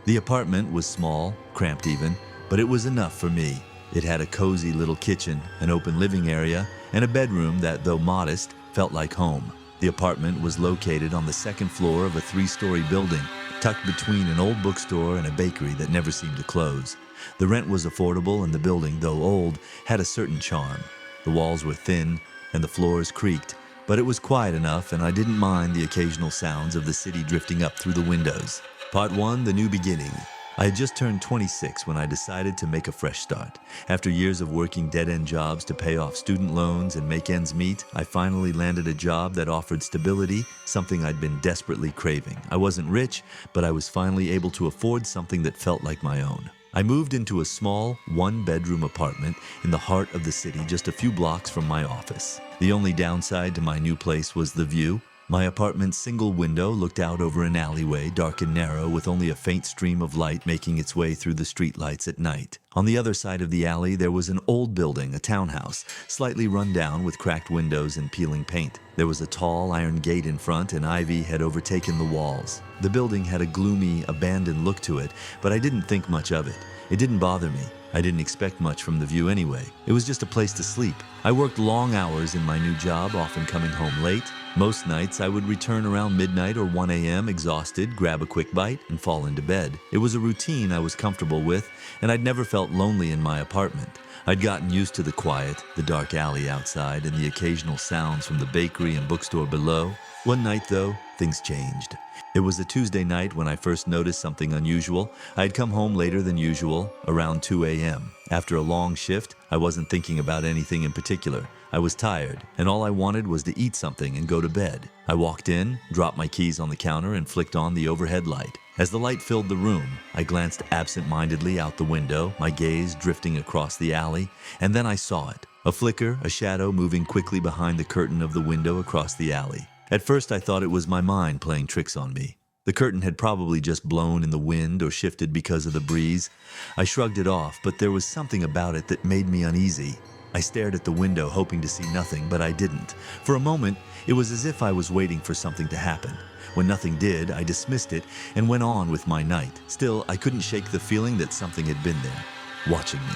The apartment was small, cramped even, but it was enough for me. It had a cozy little kitchen, an open living area, and a bedroom that, though modest, felt like home. The apartment was located on the second floor of a 3-story building, tucked between an old bookstore and a bakery that never seemed to close. The rent was affordable, and the building, though old, had a certain charm. The walls were thin, and the floors creaked, but it was quiet enough, and I didn't mind the occasional sounds of the city drifting up through the windows. Part 1, The New Beginning. I had just turned 26 when I decided to make a fresh start. After years of working dead-end jobs to pay off student loans and make ends meet, I finally landed a job that offered stability, something I'd been desperately craving. I wasn't rich, but I was finally able to afford something that felt like my own. I moved into a small, 1-bedroom apartment in the heart of the city, just a few blocks from my office. The only downside to my new place was the view. My apartment's single window looked out over an alleyway, dark and narrow, with only a faint stream of light making its way through the streetlights at night. On the other side of the alley, there was an old building, a townhouse, slightly run down with cracked windows and peeling paint. There was a tall iron gate in front, and ivy had overtaken the walls. The building had a gloomy, abandoned look to it, but I didn't think much of it. It didn't bother me. I didn't expect much from the view anyway. It was just a place to sleep. I worked long hours in my new job, often coming home late. Most nights I would return around midnight or 1 a.m. exhausted, grab a quick bite, and fall into bed. It was a routine I was comfortable with, and I'd never felt lonely in my apartment. I'd gotten used to the quiet, the dark alley outside, and the occasional sounds from the bakery and bookstore below. One night, though, things changed. It was a Tuesday night when I first noticed something unusual. I had come home later than usual, around 2 a.m. After a long shift, I wasn't thinking about anything in particular. I was tired, and all I wanted was to eat something and go to bed. I walked in, dropped my keys on the counter, and flicked on the overhead light. As the light filled the room, I glanced absent-mindedly out the window, my gaze drifting across the alley, and then I saw it. A flicker, a shadow moving quickly behind the curtain of the window across the alley. At first, I thought it was my mind playing tricks on me. The curtain had probably just blown in the wind or shifted because of the breeze. I shrugged it off, but there was something about it that made me uneasy. I stared at the window, hoping to see nothing, but I didn't. For a moment, it was as if I was waiting for something to happen. When nothing did, I dismissed it and went on with my night. Still, I couldn't shake the feeling that something had been there, watching me.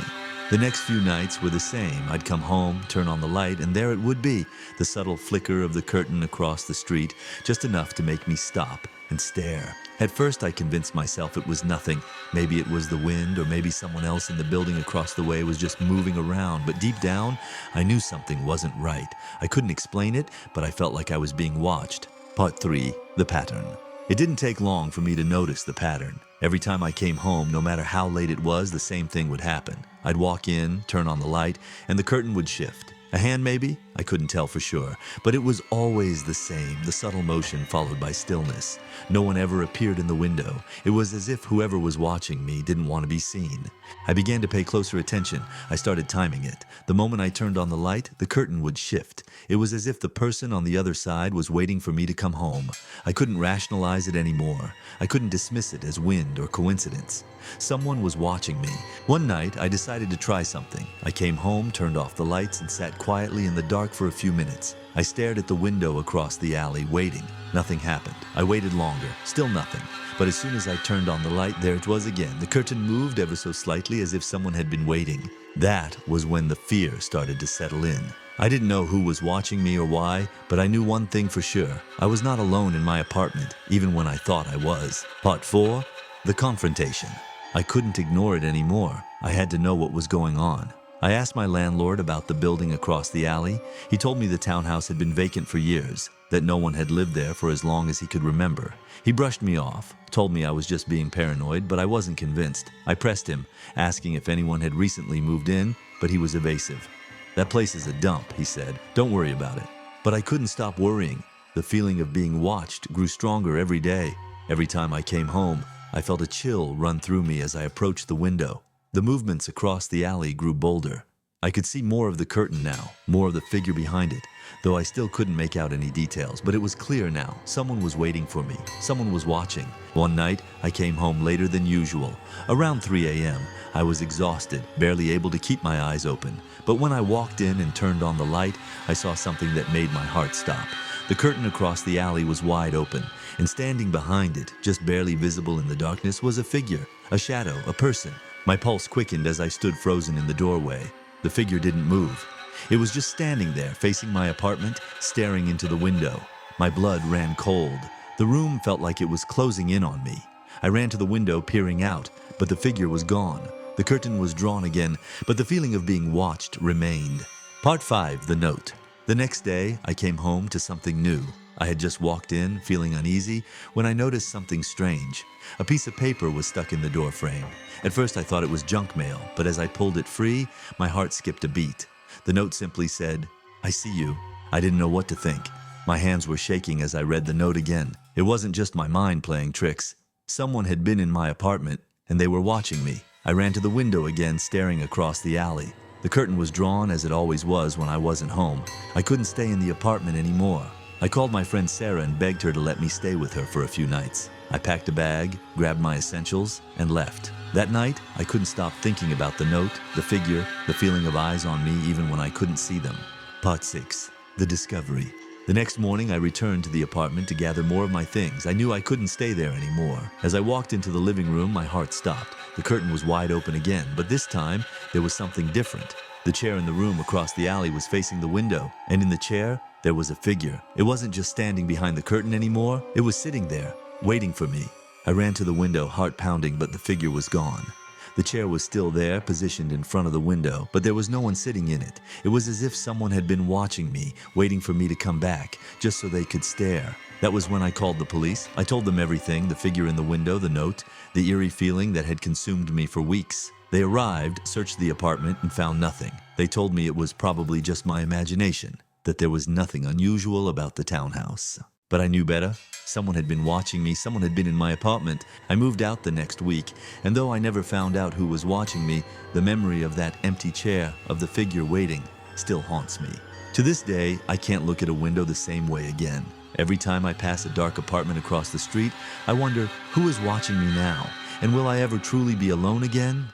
The next few nights were the same. I'd come home, turn on the light, and there it would be, the subtle flicker of the curtain across the street, just enough to make me stop and stare. At first, I convinced myself it was nothing. Maybe it was the wind, or maybe someone else in the building across the way was just moving around. But deep down, I knew something wasn't right. I couldn't explain it, but I felt like I was being watched. Part 3, The Pattern. It didn't take long for me to notice the pattern. Every time I came home, no matter how late it was, the same thing would happen. I'd walk in, turn on the light, and the curtain would shift. A hand maybe? I couldn't tell for sure. But it was always the same, the subtle motion followed by stillness. No one ever appeared in the window. It was as if whoever was watching me didn't want to be seen. I began to pay closer attention. I started timing it. The moment I turned on the light, the curtain would shift. It was as if the person on the other side was waiting for me to come home. I couldn't rationalize it anymore. I couldn't dismiss it as wind or coincidence. Someone was watching me. One night, I decided to try something. I came home, turned off the lights, and sat quietly in the dark for a few minutes. I stared at the window across the alley, waiting. Nothing happened. I waited longer. Still nothing. But as soon as I turned on the light, there it was again. The curtain moved ever so slightly, as if someone had been waiting. That was when the fear started to settle in. I didn't know who was watching me or why, but I knew one thing for sure. I was not alone in my apartment, even when I thought I was. Part 4, The Confrontation. I couldn't ignore it anymore. I had to know what was going on. I asked my landlord about the building across the alley. He told me the townhouse had been vacant for years, that no one had lived there for as long as he could remember. He brushed me off, told me I was just being paranoid, but I wasn't convinced. I pressed him, asking if anyone had recently moved in, but he was evasive. "That place is a dump," he said. "Don't worry about it." But I couldn't stop worrying. The feeling of being watched grew stronger every day. Every time I came home, I felt a chill run through me as I approached the window. The movements across the alley grew bolder. I could see more of the curtain now, more of the figure behind it, though I still couldn't make out any details. But it was clear now. Someone was waiting for me. Someone was watching. One night, I came home later than usual. Around 3 a.m., I was exhausted, barely able to keep my eyes open. But when I walked in and turned on the light, I saw something that made my heart stop. The curtain across the alley was wide open, and standing behind it, just barely visible in the darkness, was a figure, a shadow, a person. My pulse quickened as I stood frozen in the doorway. The figure didn't move. It was just standing there, facing my apartment, staring into the window. My blood ran cold. The room felt like it was closing in on me. I ran to the window, peering out, but the figure was gone. The curtain was drawn again, but the feeling of being watched remained. Part 5, The Note. The next day, I came home to something new. I had just walked in, feeling uneasy, when I noticed something strange. A piece of paper was stuck in the door frame. At first, I thought it was junk mail, but as I pulled it free, my heart skipped a beat. The note simply said, "I see you." I didn't know what to think. My hands were shaking as I read the note again. It wasn't just my mind playing tricks. Someone had been in my apartment, and they were watching me. I ran to the window again, staring across the alley. The curtain was drawn as it always was when I wasn't home. I couldn't stay in the apartment anymore. I called my friend Sarah and begged her to let me stay with her for a few nights. I packed a bag, grabbed my essentials, and left. That night, I couldn't stop thinking about the note, the figure, the feeling of eyes on me even when I couldn't see them. Part 6. The Discovery. The next morning, I returned to the apartment to gather more of my things. I knew I couldn't stay there anymore. As I walked into the living room, my heart stopped. The curtain was wide open again, but this time, there was something different. The chair in the room across the alley was facing the window, and in the chair, there was a figure. It wasn't just standing behind the curtain anymore. It was sitting there, waiting for me. I ran to the window, heart pounding, but the figure was gone. The chair was still there, positioned in front of the window, but there was no one sitting in it. It was as if someone had been watching me, waiting for me to come back, just so they could stare. That was when I called the police. I told them everything, the figure in the window, the note, the eerie feeling that had consumed me for weeks. They arrived, searched the apartment, and found nothing. They told me it was probably just my imagination, that there was nothing unusual about the townhouse. But I knew better. Someone had been watching me, someone had been in my apartment. I moved out the next week, and though I never found out who was watching me, the memory of that empty chair, of the figure waiting, still haunts me. To this day, I can't look at a window the same way again. Every time I pass a dark apartment across the street, I wonder who is watching me now, and will I ever truly be alone again?